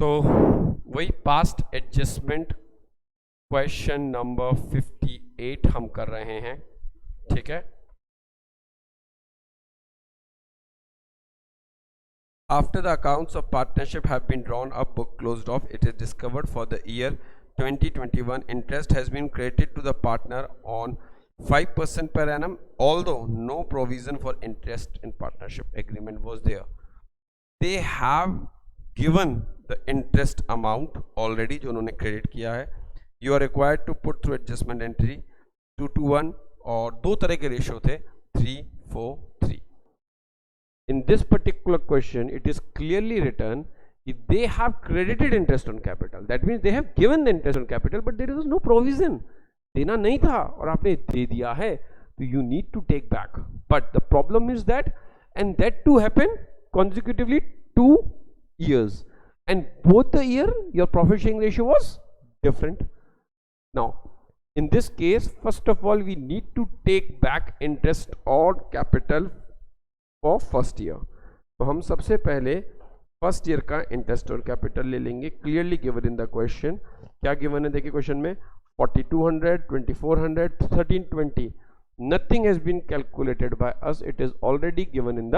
तो वही past adjustment question number 58 हम कर रहे हैं, ठीक है। After the accounts of partnership have been drawn up, book closed off, it is discovered for the year 2021 interest has been credited to the partner on 5% per annum, although no provision for interest in partnership agreement was there. They have given the interest amount already जो उन्होंने credit किया है. You are required to put through adjustment entry 2:1 और दो तरह के ratio थे 3:4:3. In this particular question, it is clearly written if they have credited interest on capital. That means they have given the interest on capital, but there is no provision. देना नहीं था और आपने दे दिया है, तो you need to take back. But the problem is that, and that too happened consecutively 2 years, and both the year your profit sharing ratio was different. Now, in this case, first of all, we need to take back interest on capital of first year. तो हम सबसे पहले first year का interest और capital ले लेंगे. Clearly given in the question. क्या given है देखिए क्वेश्चन में 4200, 2400, 1320. Nothing has been calculated by us, it is already given in the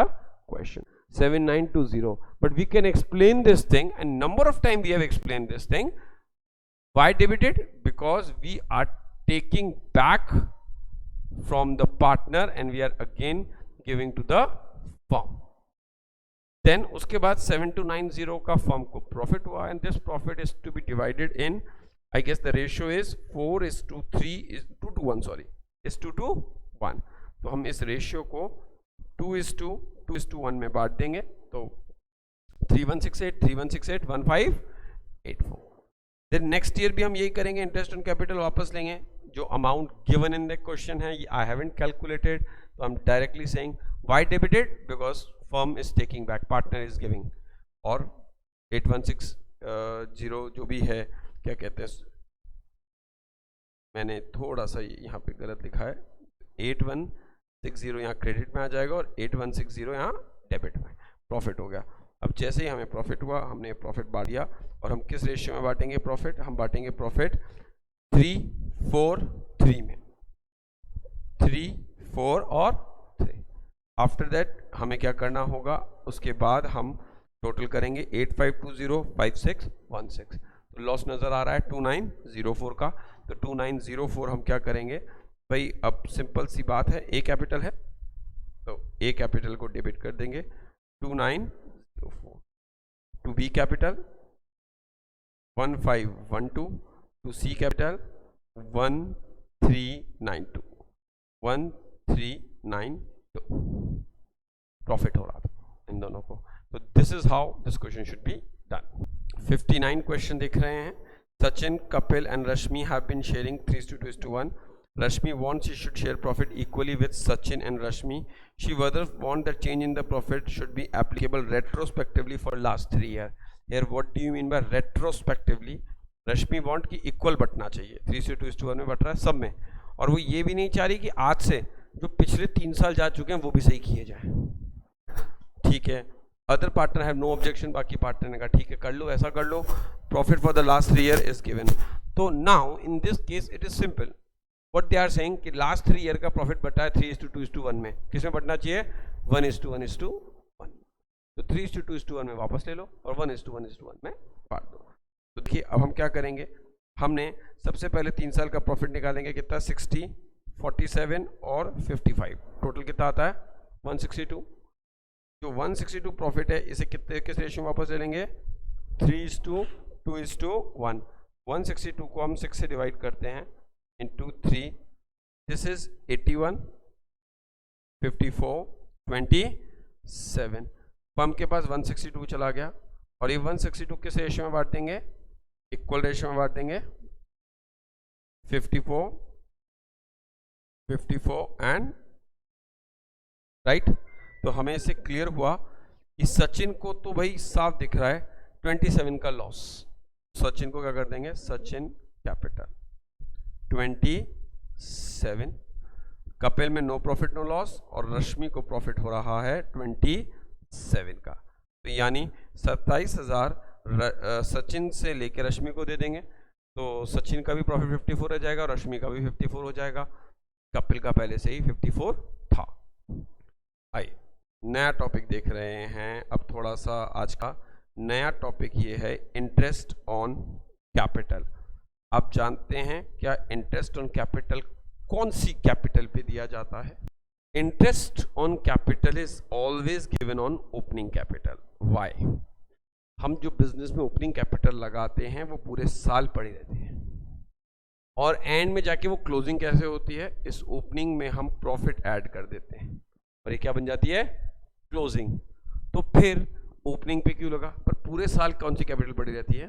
question 7920. But we can explain this thing and number of time we have explain this thing. Why debited? Because we are taking back from the partner and we are again giving to the firm. Then उसके बाद 7290 का firm को profit हुआ and this profit is to be divided in, I guess the ratio is 4:2:1. तो हम इस ratio को 2:1 में बांट देंगे. तो 3168, 3168, 1584. देन नेक्स्ट ईयर भी हम यही करेंगे, इंटरेस्ट ऑन कैपिटल वापस लेंगे. जो amount given in the question है आई हैवंट कैलकुलेटेड, तो I am directly saying why debited? Because firm is taking back, partner is giving. और 8160 जो भी है, क्या कहते हैं, मैंने थोड़ा सा यहाँ पे गलत लिखा है. 8160 यहाँ क्रेडिट में आ जाएगा और 8160 यहाँ डेबिट में. प्रॉफिट हो गया. अब जैसे ही हमें प्रॉफिट हुआ, हमने प्रॉफिट बांट दिया. और हम किस रेशियो में बांटेंगे प्रॉफिट? हम बांटेंगे प्रॉफिट 3:4:3 में. 3, 4 और 3. आफ्टर दैट हमें क्या करना होगा? उसके बाद हम टोटल करेंगे 85205616. तो लॉस नज़र आ रहा है 2904 का. तो 2904 हम क्या करेंगे भाई? अब सिंपल सी बात है, ए कैपिटल है तो ए कैपिटल को डेबिट कर देंगे 2904. To B capital 1512, to C capital 1392. 1392 profit हो रहा था इन दोनों को. तो this is how this question should be done. 59 question देख रहे हैं. Sachin, Kapil and Rashmi have been sharing 3:2:1. Rashmi wants she should share profit equally with Sachin and Rashmi. She further wants that change in the profit should be applicable retrospectively for last 3 years. Here what do you mean by retrospectively? Rashmi want कि equal बटना चाहिए, 3:2:1 में but रहा है सब में. और वो ये भी नहीं चाह रही कि आज से जो पिछले 3 साल जा चुके हैं वो भी सही किए जाए. ठीक है. Other partner have no objection. बाकी पार्टनर ने कहा ठीक है कर लो, ऐसा कर लो. Profit for the last 3 year is given. तो now in this case it is simple. What they are saying कि लास्ट 3 ईयर का प्रॉफिट बटा है 3:2:1 में. किस में बटना चाहिए? 1:1:1. तो 3:2:1 में वापस ले लो और 1:1:1 में बांट दो. तो देखिए अब हम क्या करेंगे. हमने सबसे पहले 3 साल का प्रॉफिट निकालेंगे. कितना? 60, 47 और 55. टोटल कितना आता है? 162. जो 162 प्रॉफिट है इसे कितने किस रेशियो में वापस ले लेंगे? 3:2:1. 162 को हम 6 से डिवाइड करते हैं इंटू 3. This is 81, 54, 27. फर्म के पास 162 चला गया और ये 162 किस रेशियो में बांट देंगे? इक्वल रेशियो में बांट देंगे. 54, 54 एंड राइट. तो हमें इससे क्लियर हुआ कि सचिन को तो भाई साफ दिख रहा है 27 का लॉस. सचिन को क्या कर देंगे? सचिन कैपिटल 27. कपिल में नो प्रॉफिट नो लॉस और रश्मि को प्रॉफिट हो रहा है 27 का. तो यानी 27,000 सचिन से लेके रश्मि को दे देंगे, तो सचिन का भी प्रॉफिट 54 रह जाएगा और रश्मि का भी 54 हो जाएगा। कपिल का पहले से ही 54 था। आइए नया टॉपिक देख रहे हैं। अब थोड़ा सा आज का नया टॉपिक ये है इंटरेस्ट ऑन कैपिटल। आप जानते हैं क्या इंटरेस्ट ऑन कैपिटल कौन सी कैपिटल पे दिया जाता है? Interest on capital is always given on opening capital. Why? हम जो बिजनेस में ओपनिंग कैपिटल लगाते हैं वो पूरे साल पड़ी रहती है और एंड में जाके वो क्लोजिंग कैसे होती है, इस ओपनिंग में हम प्रॉफिट ऐड कर देते हैं और ये क्या बन जाती है? क्लोजिंग। तो फिर ओपनिंग पे क्यों लगा? पर पूरे साल कौन सी कैपिटल पड़ी रहती है?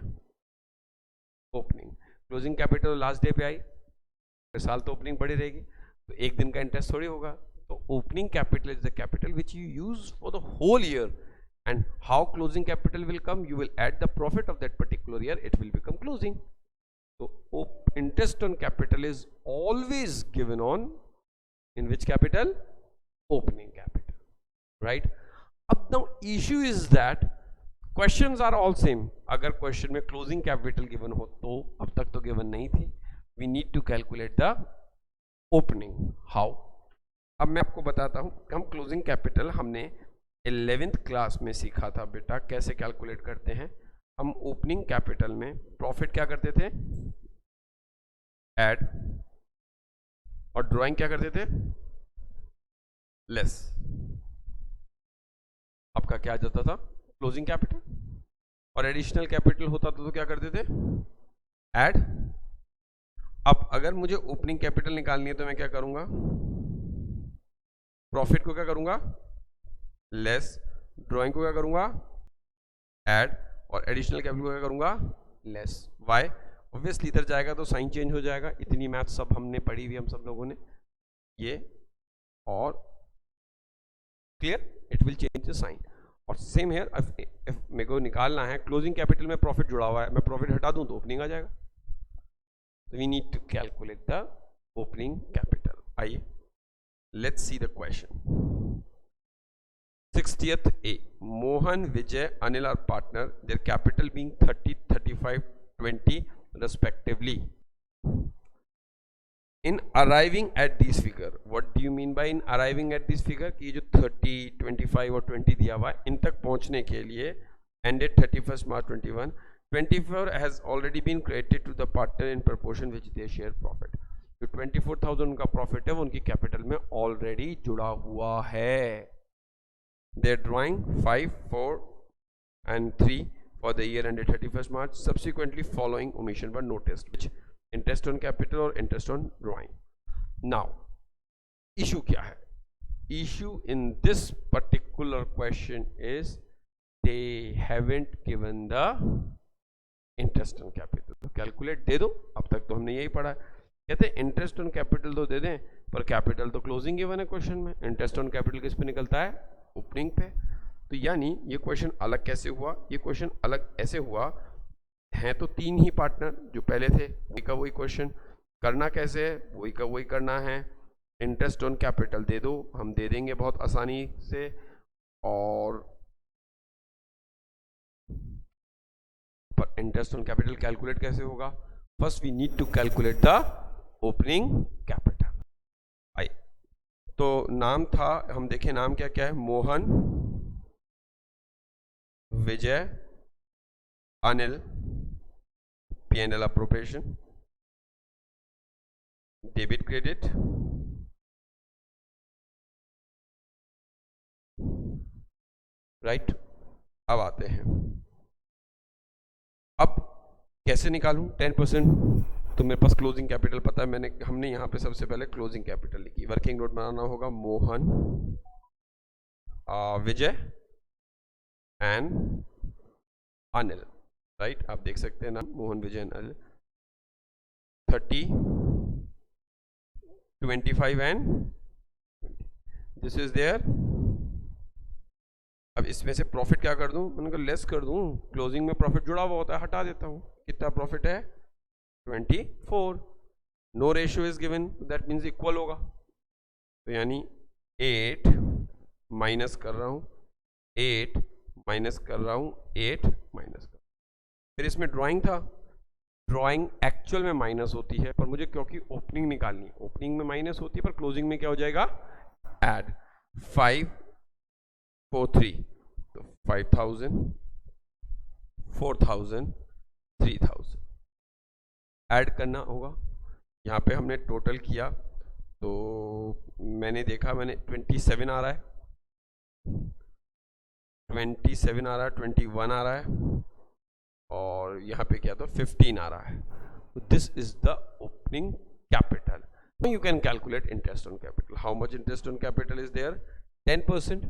Opening. Closing capital last day पे आई, पूरे साल तो ओपनिंग पड़ी रहेगी, तो एक दिन का इंटरेस्ट थोड़ी होगा। तो opening capital is the capital which you use for the whole year, and how closing capital will come, you will add the profit of that particular year, it will become closing. So interest on capital is always given on in which capital? Opening capital, right? Up now issue is that questions are all same. अगर question में closing capital given हो तो अब तक तो given नहीं थी, we need to calculate the opening. How? अब मैं आपको बताता हूँ। हम closing capital हमने 11th क्लास में सीखा था बेटा, कैसे कैलकुलेट करते हैं। हम ओपनिंग कैपिटल में प्रॉफिट क्या करते थे? ऐड, और ड्राइंग क्या करते थे? लेस। आपका क्या आ जाता था? Closing capital. और एडिशनल कैपिटल होता था तो क्या करते थे? ऐड। अब अगर मुझे ओपनिंग कैपिटल निकालनी है तो मैं क्या करूंगा? प्रॉफिट को क्या करूंगा? लेस। ड्राइंग को क्या करूंगा? ऐड। और एडिशनल कैपिटल को क्या करूंगा? लेस। वाई? ऑब्वियसली इधर जाएगा तो साइन चेंज हो जाएगा। इतनी मैथ सब हमने पढ़ी हुई, हम सब लोगों ने ये, और clear, it will change the sign. और सेम हेयर, इफ मेरे को निकालना है क्लोजिंग कैपिटल में प्रॉफिट जुड़ा हुआ है, मैं प्रॉफिट हटा दूं तो ओपनिंग आ जाएगा। तो we need to calculate the opening capital. आइए let's see the question. 60th A. Mohan, Vijay, Anil are partner, their capital being 30, 35, 20 respectively. In arriving at this figure, what do you mean by in arriving at this figure? कि जो 30, 25 और 20 दिया हुआ है, इन तक पहुंचने के लिए ended 31st March 21, 24 has already been credited to the partner in proportion which they share profit. जो 24,000 उनका प्रॉफिट है वो उनकी कैपिटल में ऑलरेडी जुड़ा हुआ है। They're drawing 5, 4 and 3 for the year ended 31st March. Subsequently following omission were noticed, which interest on capital or interest on drawing. Now issue क्या है? Issue in this particular question is they haven't given the interest on capital. तो calculate दे दो, अब तक तो हमने यही पढ़ा है। कहते हैं इंटरेस्ट ऑन कैपिटल तो दे दें, पर कैपिटल तो क्लोजिंग गिवन है क्वेश्चन में। इंटरेस्ट ऑन कैपिटल किस पे निकलता है? ओपनिंग पे। तो यानी ये क्वेश्चन अलग कैसे हुआ? ये क्वेश्चन अलग ऐसे हुआ हैं तो तीन ही पार्टनर जो पहले थे वही का वही क्वेश्चन करना कैसे है? वही का वही करना है। इंटरेस्ट ऑन कैपिटल दे दो, हम दे देंगे बहुत आसानी से। और पर इंटरेस्ट ऑन कैपिटल कैलकुलेट कैसे होगा? First we need to calculate the opening capital. आई तो नाम था, हम देखें नाम क्या क्या है? Mohan, Vijay, Anil, P&L appropriation, debit credit, right. अब आते हैं, अब कैसे निकालूं 10%? तो मेरे पास क्लोजिंग कैपिटल पता है, हमने यहाँ पे सबसे पहले क्लोजिंग कैपिटल लिखी। वर्किंग नोट बनाना होगा मोहन, विजय एंड अनिल, राइट। आप देख सकते हैं ना, Mohan, Vijay and Anil. 30, 25 and this is there. अब इसमें से प्रॉफिट क्या कर दूं? मैंने कहा लेस कर दूं, क्लोजिंग में प्रॉफिट जुड़ा हुआ होता है, हटा देता हूं। कितना प्रॉफिट है? 24। No ratio is given, that means equal होगा। तो यानी 8 माइनस कर रहा हूं, 8 माइनस कर रहा हूं, 8 माइनस कर, फिर इसमें ड्राइंग था, ड्राइंग एक्चुअल में माइनस होती है, पर मुझे क्योंकि ओपनिंग निकालनी, ओपनिंग में माइनस होती है पर क्लोजिंग में क्या हो जाएगा, ऐड 543, तो 5000, 4000, 3000 ऐड करना होगा। यहाँ पे हमने टोटल किया तो मैंने देखा, मैंने 27 आ रहा है, 27 आ रहा है, 21 आ रहा है, और यहाँ पे क्या, तो 15 आ रहा है। So this is the opening capital. Now you can calculate interest on capital. How much interest on capital is there? 10%.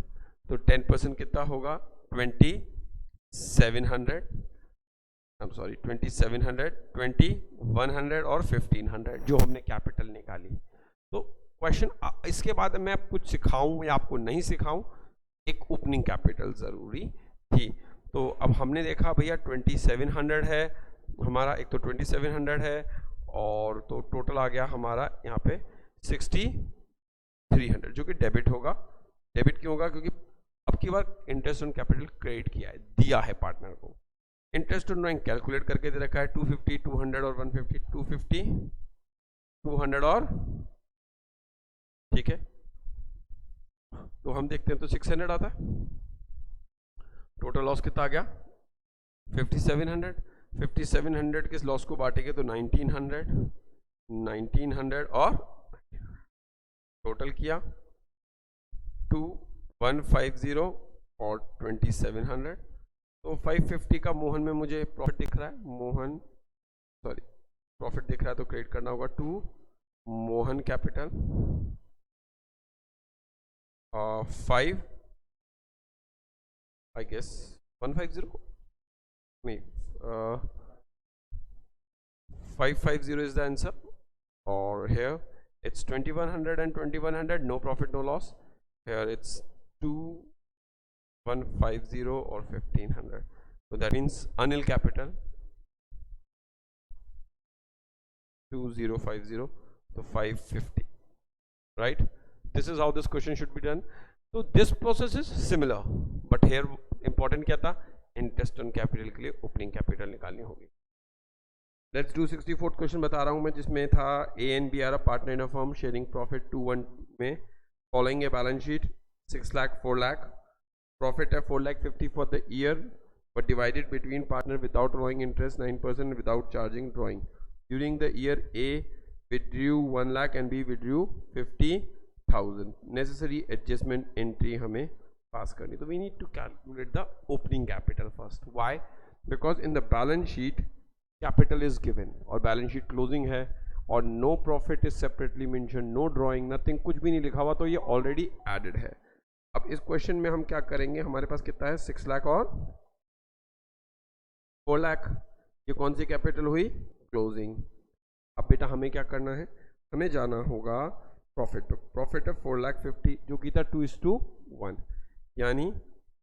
तो 10% कितना होगा, 2700, I'm sorry 2700, 2100 और 1500 जो हमने कैपिटल निकाली। तो क्वेश्चन इसके बाद मैं कुछ सिखाऊं या आपको नहीं सिखाऊं, एक ओपनिंग कैपिटल जरूरी थी। तो अब हमने देखा भैया 2700 है हमारा, एक तो 2700 है, और तो टोटल आ गया हमारा यहाँ पे 6300 जो कि डेबिट होगा। डेबिट क्यों होगा, क्योंकि अब की बार इंटरेस्ट ऑन कैपिटल क्रेडिट किया है, दिया है पार्टनर को। इंटरेस्ट ऑन ड्राइंग कैलकुलेट करके दे रखा है 250, 200 और 150, 250, 200 और, ठीक है, तो हम देखते हैं तो 600 आता है। टोटल लॉस कितना आ गया, 5700। 5700 के लॉस को बांटेंगे तो 1900, 1900 और टोटल किया 2150 और 2700, तो 550 का मोहन में मुझे प्रॉफिट दिख रहा है, मोहन सॉरी प्रॉफिट दिख रहा है, तो क्रेडिट करना होगा to Mohan capital 5 I guess 150 नहीं 550 is the answer, or here it's 2100 and 2100, no profit no loss. Here it's 2150 or 1500, so that means Anil capital 2050, so 550, right? This is how this question should be done. So this process is similar, but here important क्या था, interest on capital के लिए opening capital निकालनी होगी। Let's do 64th question बता रहा हूं मैं, जिसमें था A and B are a partner in a firm sharing profit 2-1 में, following a balance sheet 6 lakh 4 lakh, profit है 4,50,000 for the year but divided between partner without drawing interest 9% without charging drawing. During the year A withdrew 1 lakh and B withdrew 50,000। Necessary adjustment entry हमें pass करनी, तो we need to calculate the opening capital first. Why? Because in the balance sheet capital is given और balance sheet closing है और no profit is separately mention, no drawing, nothing, कुछ भी नहीं लिखा हुआ, तो ये ऑलरेडी एडेड है। अब इस क्वेश्चन में हम क्या करेंगे, हमारे पास कितना है 6 लाख और 4 लाख, ये कौन सी कैपिटल हुई, क्लोजिंग। अब बेटा हमें क्या करना है, हमें जाना होगा प्रॉफिट पे। प्रॉफिट है 4,50,000 जो की था 2:1, यानी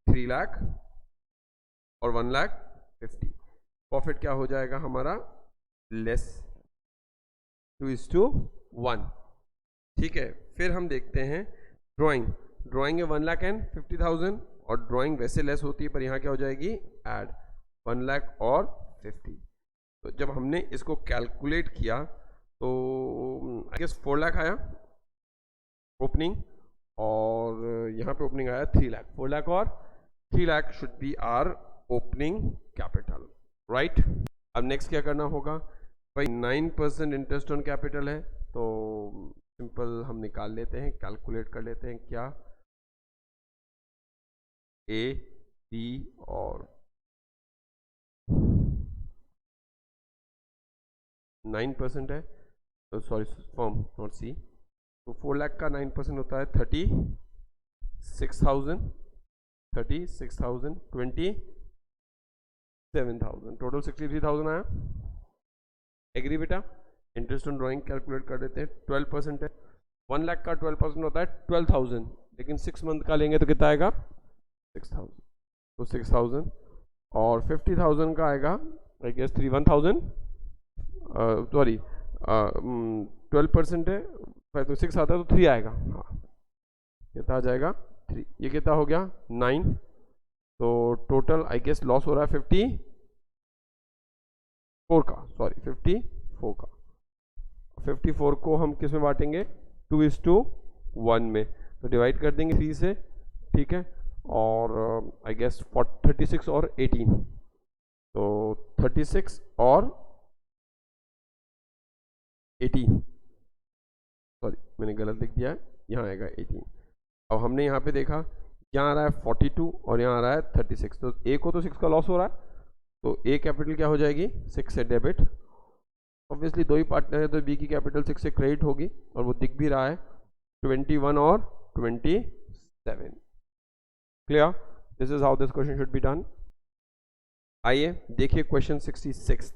3 लाख और 1,50,000। प्रॉफिट क्या हो जाएगा हमारा, लेस 2:1, ठीक है। फिर हम देखते हैं ड्राइंग, ड्राइंग है 1,50,000 और ड्राइंग वैसे लेस होती है, पर यहाँ क्या हो जाएगी, ऐड 1 लाख और 50। तो जब हमने इसको कैलकुलेट किया तो आई गेस 4 लाख आया ओपनिंग, और यहाँ पे ओपनिंग आया 3 लाख। 4 लाख और 3 lakh should be are opening capital, right. अब नेक्स्ट क्या करना होगा भाई, 9% इंटरेस्ट ऑन कैपिटल है, तो सिंपल हम निकाल लेते हैं, कैलकुलेट कर लेते हैं क्या, ए बी और 9% है, तो सॉरी फॉर्म नॉट सी, तो 4 लाख का 9% होता है 36,000, 36,000, 27,000, टोटल 63,000 आया। एग्री बेटा, इंटरेस्ट ऑन ड्राइंग कैलकुलेट कर देते हैं, 12% है, 1 लाख का 12% होता है 12,000, लेकिन 6 मंथ का लेंगे तो कितना आएगा 6,000, तो 6,000 और 50,000 का आएगा आई गेस 1,000, सॉरी 12% है, 5 तो 6 आता है तो 3 आएगा, हाँ कितना आ जाएगा 3, ये कितना हो गया 9, तो टोटल आई गेस लॉस हो रहा है 54 का 54 को हम किस में बांटेंगे 2:1 में, तो डिवाइड कर देंगे 3 से, ठीक है, और आई गेस 36 और 18, तो 36 और 18, सॉरी मैंने गलत लिख दिया है, यहाँ आएगा 18। अब हमने यहाँ पे देखा यहाँ आ रहा है 42 और यहाँ आ रहा है 36, तो ए को तो 6 का लॉस हो रहा है, तो ए कैपिटल क्या हो जाएगी 6 से डेबिट, ऑब्वियसली दो ही पार्टनर है तो बी की कैपिटल 6 से क्रेडिट होगी, और वो दिख भी रहा है 21 और 27। Clear, this is how this question should be done. आइए देखिए question 66,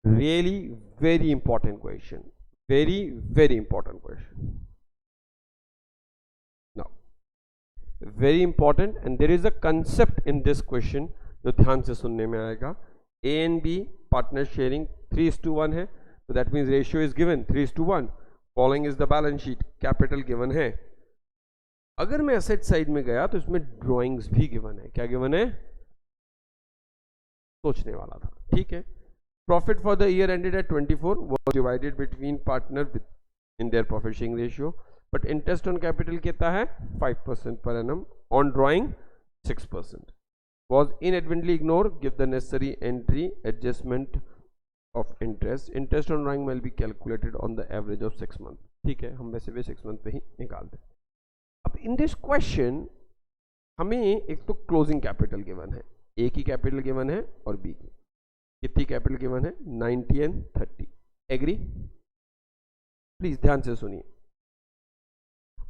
really very important question, very important question, now very important, and there is a concept in this question जो ध्यान से सुनने में आएगा। A and B partner sharing 3:1 है, तो that means ratio is given 3:1, following is the balance sheet, capital given है। अगर मैं asset side में गया तो इसमें drawings भी given है, क्या given है सोचने वाला था, ठीक है। Profit for the year ended at 24 was divided between partner in their profit sharing ratio, but interest on capital कितना है 5% per annum, on drawing 6%, was inadvertently ignored, give the necessary entry adjustment of interest, interest on drawing will be calculated on the average of 6 months, ठीक है, हम वैसे भी 6 month पे ही निकालते हैं। अब इन दिस क्वेश्चन हमें एक तो क्लोजिंग कैपिटल गिवन है, ए की कैपिटल गिवन है और बी की कितनी कैपिटल गिवन है 90 एंड 30, एग्री, प्लीज ध्यान से सुनिए।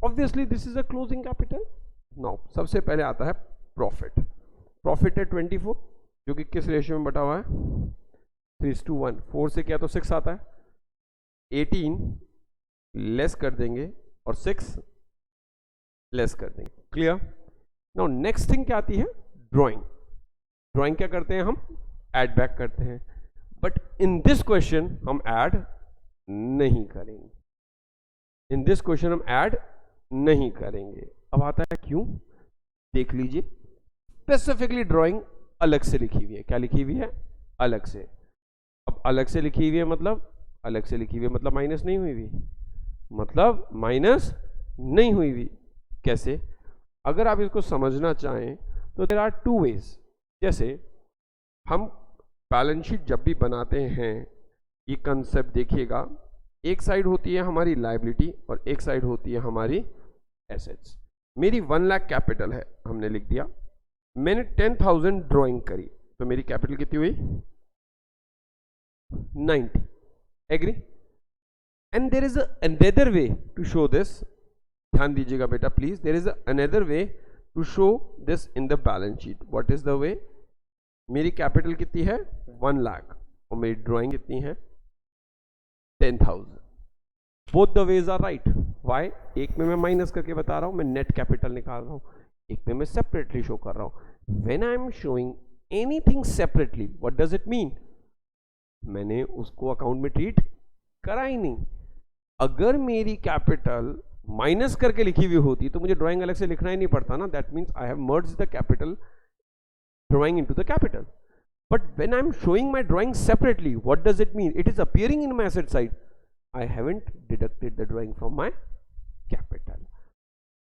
Obviously this is a closing capital. Now सबसे पहले आता है प्रॉफिट, प्रॉफिट है 24 जो कि किस रेशियो में बटा हुआ है 3:1, 4 से क्या तो 6 आता है, 18 लेस कर देंगे और 6 लेस कर देंगे, क्लियर। नाउ नेक्स्ट थिंग क्या आती है ड्राइंग, ड्राइंग क्या करते हैं हम ऐड बैक करते हैं, बट इन दिस क्वेश्चन हम ऐड नहीं करेंगे, इन दिस क्वेश्चन हम ऐड नहीं करेंगे। अब आता है क्यों, देख लीजिए, स्पेसिफिकली ड्राइंग अलग से लिखी हुई है, क्या लिखी हुई है अलग से। अब अलग से लिखी हुई है मतलब, अलग से लिखी हुई है मतलब माइनस नहीं हुई हुई, मतलब माइनस नहीं हुई हुई, कैसे, अगर आप इसको समझना चाहें तो देयर आर 2 वेज। जैसे हम बैलेंस शीट जब भी बनाते हैं, ये कंसेप्ट देखिएगा, एक साइड होती है हमारी लायबिलिटी और एक साइड होती है हमारी एसेट्स। मेरी 1 लाख कैपिटल है, हमने लिख दिया, मैंने 10,000 ड्राइंग करी, तो मेरी कैपिटल कितनी हुई 90, agree. And there is another way to show this, ध्यान दीजिएगा बेटा please, there is another way to show this in the balance sheet. What is the way, मेरी कैपिटल कितनी है 1 लाख और मेरी ड्राइंग कितनी है 10,000, both the ways are right. Why, एक में मैं माइनस करके बता रहा हूं, मैं नेट कैपिटल निकाल रहा हूं, एक में मैं सेपरेटली शो कर रहा हूं। When I am showing anything separately, what does it mean, मैंने उसको अकाउंट में ट्रीट करा ही नहीं। अगर मेरी कैपिटल माइनस करके लिखी हुई होती तो मुझे ड्राइंग अलग से लिखना ही नहीं पड़ता ना, that means I have merged the capital drawing into the capital. But when I'm showing my drawing separately, what does it mean? It is appearing in my asset side. I haven't deducted the drawing from my capital.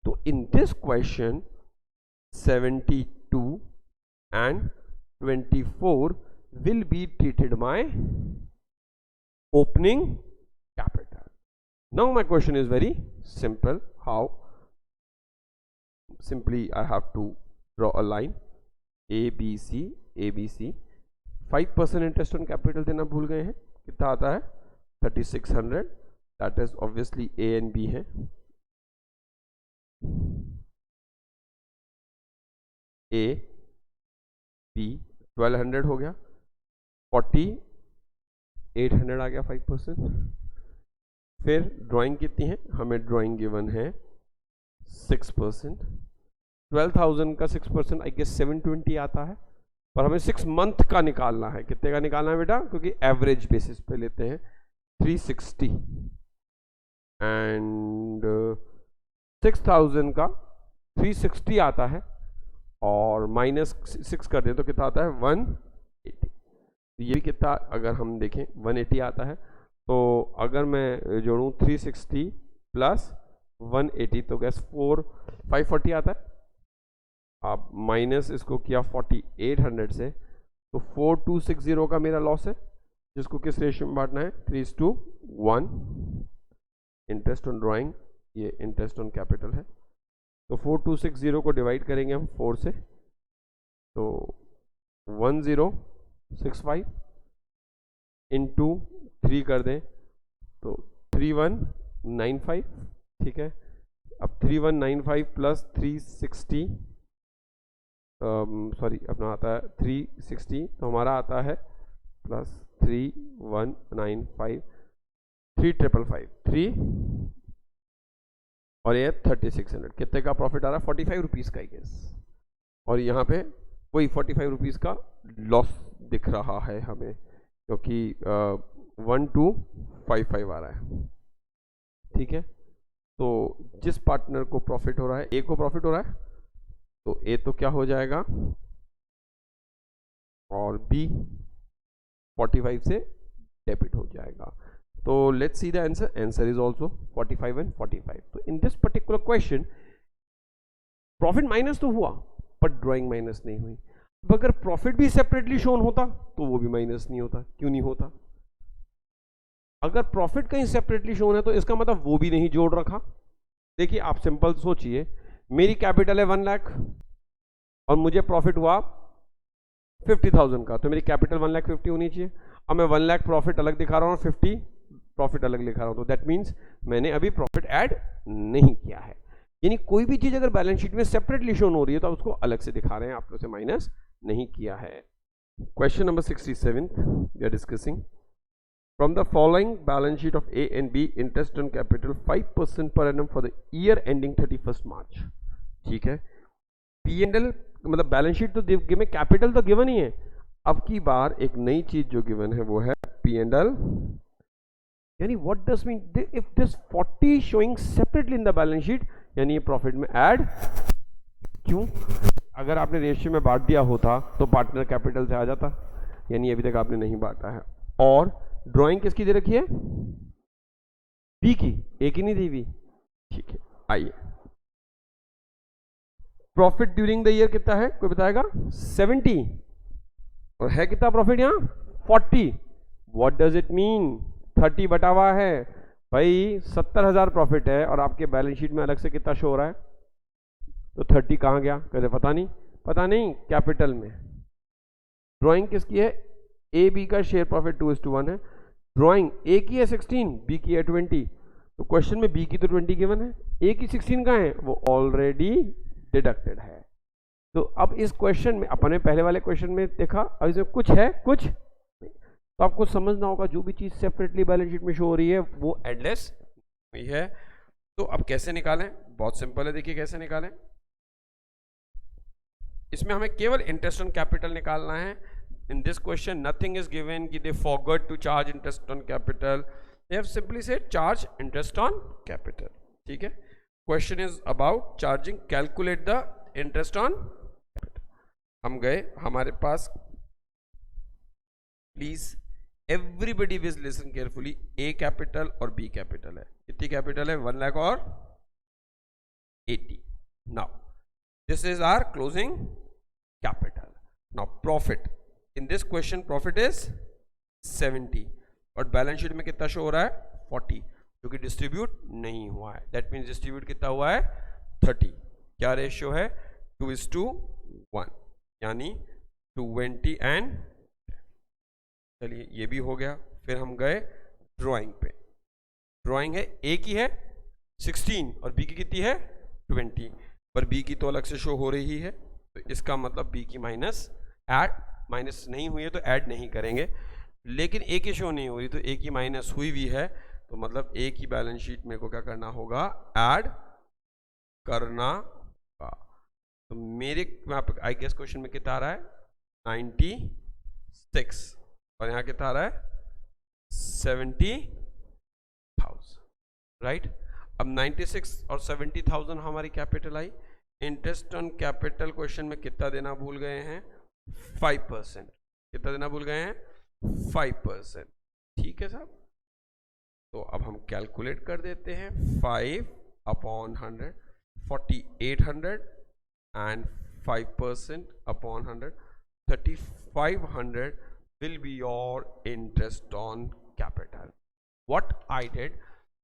So in this question, 72 and 24 will be treated my opening capital. Now my question is very simple. How? Simply I have to draw a line. ABC, 5% interest on capital देना भूल गए हैं, कितना आता है 3600, that is obviously A and B है। A B 1200 हो गया, 4800 आ गया 5%। फिर ड्राइंग कितनी है, हमें ड्राइंग गिवन है 6%, 12,000 का 6% आई गेस 720 आता है, पर हमें 6 मंथ का निकालना है। कितने का निकालना है बेटा, क्योंकि एवरेज बेसिस पे लेते हैं 360, एंड 6,000 का 360 आता है और -6 कर दें तो कितना आता है 180। ये भी कितना, अगर हम देखें 180 आता है, तो अगर मैं जोड़ूँ 360 प्लस 180 तो गैस 540 आता है। आप माइनस इसको किया 4800 से, तो 4260 का मेरा लॉस है, जिसको किस रेशियो में बांटना है, 3:1। इंटरेस्ट ऑन ड्राइंग, ये इंटरेस्ट ऑन कैपिटल है, तो 4260 को डिवाइड करेंगे हम 4 से, तो 1065 इंटू 3 कर दें तो 3195, ठीक है। अब 3195 प्लस 360, सॉरी अपना आता है 360, तो हमारा आता है प्लस 3195 3 और ये 3600, कितने का प्रॉफिट आ रहा है, 45 रुपीज़ का, आई गेस। और यहाँ पे वही 45 रुपीज़ का लॉस दिख रहा है हमें, क्योंकि 1255 आ रहा है, ठीक है। तो जिस पार्टनर को प्रॉफिट हो रहा है, ए को प्रॉफिट हो रहा है, तो ए तो क्या हो जाएगा, और बी 45 से डेबिट हो जाएगा। तो let's see the answer, answer is also 45 and 45। तो in this particular question profit minus तो हुआ पर ड्राइंग माइनस नहीं हुई। अब अगर प्रॉफिट भी सेपरेटली शोन होता तो वो भी माइनस नहीं होता। क्यों नहीं होता? अगर प्रॉफिट कहीं सेपरेटली शोन है तो इसका मतलब वो भी नहीं जोड़ रखा। देखिए आप सिंपल सोचिए, मेरी कैपिटल है 1 लाख और मुझे प्रॉफिट हुआ 50,000 का, तो मेरी कैपिटल 1,50,000 होनी चाहिए। अब मैं 1 लाख प्रॉफिट अलग दिखा रहा हूँ, 50 प्रॉफिट अलग लिखा रहा हूँ, तो दैट मीन्स मैंने अभी प्रॉफिट ऐड नहीं किया है। यानी कोई भी चीज अगर बैलेंस शीट में सेपरेटली शोन हो रही है तो उसको अलग से दिखा रहे हैं, आपने उसे माइनस नहीं किया है। Question number 67 we are discussing, from the following balance sheet of A and B, interest on capital 5% per annum for the year ending 31 March. ठीक है, पी एंड एल मतलब बैलेंस शीट तो गिवन, कैपिटल तो given ही है। अब की बार एक नई चीज जो गिवन है वो है पी एंड एल। यानी what does mean, if this 40 showing separately in the balance sheet, यानी ये प्रॉफिट में ऐड क्यों? अगर आपने रेशियो में बांट दिया होता तो पार्टनर कैपिटल से आ जाता, यानी अभी तक आपने नहीं बांटा है। और ड्राइंग किसकी दे रखी है? बी की, ए की नहीं दी हुई। ठीक है, आइए प्रॉफिट ड्यूरिंग द ईयर कितना है, कोई बताएगा? 70। और है कितना प्रॉफिट यहाँ? 40। What does it mean? 30 बटा हुआ है भाई, 70,000 प्रॉफिट है और आपके बैलेंस शीट में अलग से कितना शो हो रहा है, तो 30 कहाँ गया? कहते पता नहीं, पता नहीं, कैपिटल में। ड्राइंग किसकी है? ए बी का शेयर प्रॉफिट 2:1 है। ड्राइंग ए की है 16, बी की है 20। तो क्वेश्चन में बी की तो 20 गिवन है, ए की 16 कहाँ है? वो ऑलरेडी डिडक्टेड है। तो अब इस क्वेश्चन में अपने पहले वाले क्वेश्चन में देखा, अब इसमें कुछ है कुछ नहीं। तो आपको समझना होगा जो भी चीज सेपरेटली बैलेंस शीट में शो हो रही है वो एडलेस हुई है। तो अब कैसे निकालें? बहुत सिंपल है, देखिए कैसे निकालें। इसमें हमें केवल इंटरेस्ट ऑन कैपिटल निकालना है। In this question nothing is given कि they forgot to charge interest on capital, they have simply said charge interest on capital. ठीक है, question is about charging, calculate the interest on capital. हम गए, हमारे पास, please everybody with listen carefully, A capital और B capital है। कितनी capital है? 1 लाख और 80। Now this is our closing capital. Now profit, in this question profit is 70 और बैलेंस शीट में कितना शो हो रहा है? 40, जो कि डिस्ट्रीब्यूट नहीं हुआ है। दैट मीन्स डिस्ट्रीब्यूट कितना हुआ है? 30। क्या रेशियो है? 2:1, यानी 20 एंड। चलिए ये भी हो गया। फिर हम गए ड्राइंग पे। ड्राइंग है ए की है 16 और बी की कितनी है? 20, पर बी की तो अलग से शो हो रही है, तो इसका मतलब बी की माइनस नहीं हुई है तो ऐड नहीं करेंगे। लेकिन ए की शो नहीं हो रही, तो ए की माइनस हुई भी है, तो मतलब ए की बैलेंस शीट मेरे को क्या करना होगा? ऐड करना होगा। तो मेरे आई गेस क्वेश्चन में कितना आ रहा है? 96 और यहाँ कितना आ रहा है? 70,000, राइट। अब 96 और 70,000 हमारी capital I. Interest on capital question में कितना देना भूल गए हैं? 5%। कितना देना भूल गए हैं? 5%। ठीक है साहब, तो अब हम कैलकुलेट कर देते हैं। 5/100 4800 and 5% upon 100 3500 will be your interest on capital. What I did,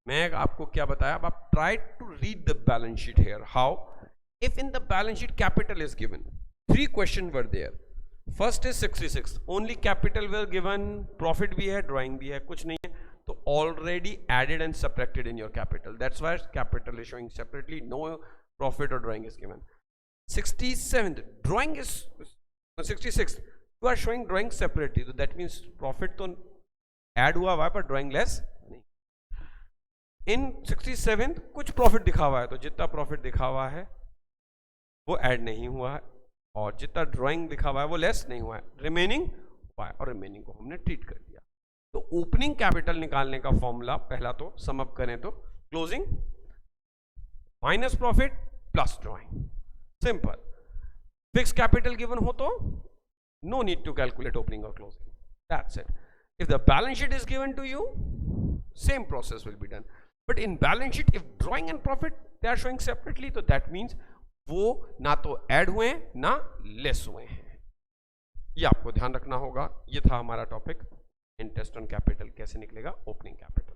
मैं आपको क्या बताया, अब आप try to read the balance sheet here. How? If in the balance sheet capital is given, 3 questions were there. First is 66, only capital were given, profit भी है, drawing भी है, कुछ नहीं है, तो already added and subtracted in your capital. That's why capital is showing separately, no profit or drawing is given. 67th, drawing is 66, you are showing drawing separately, so that means profit तो add हुआ हुआ है पर drawing less नहीं. In 67th कुछ profit दिखा हुआ है, तो जितना profit दिखा हुआ है वो add नहीं हुआ है, और जितना ड्राइंग लिखा हुआ है वो लेस नहीं हुआ है, रिमेनिंग हुआ है, और रिमेनिंग को हमने ट्रीट कर दिया. तो ओपनिंग कैपिटल निकालने का फॉर्मूला, पहला तो सम अप करें तो closing minus profit plus drawing, simple. Fix capital given हो तो no need to calculate opening और closing, that's it. If the balance sheet is given to you, same process will be done. But in balance sheet if drawing and profit they are showing separately, तो that means वो ना तो add हुए हैं ना less हुए हैं. ये आपको ध्यान रखना होगा. ये था हमारा टॉपिक, इंटरेस्ट ऑन कैपिटल कैसे निकलेगा ओपनिंग कैपिटल.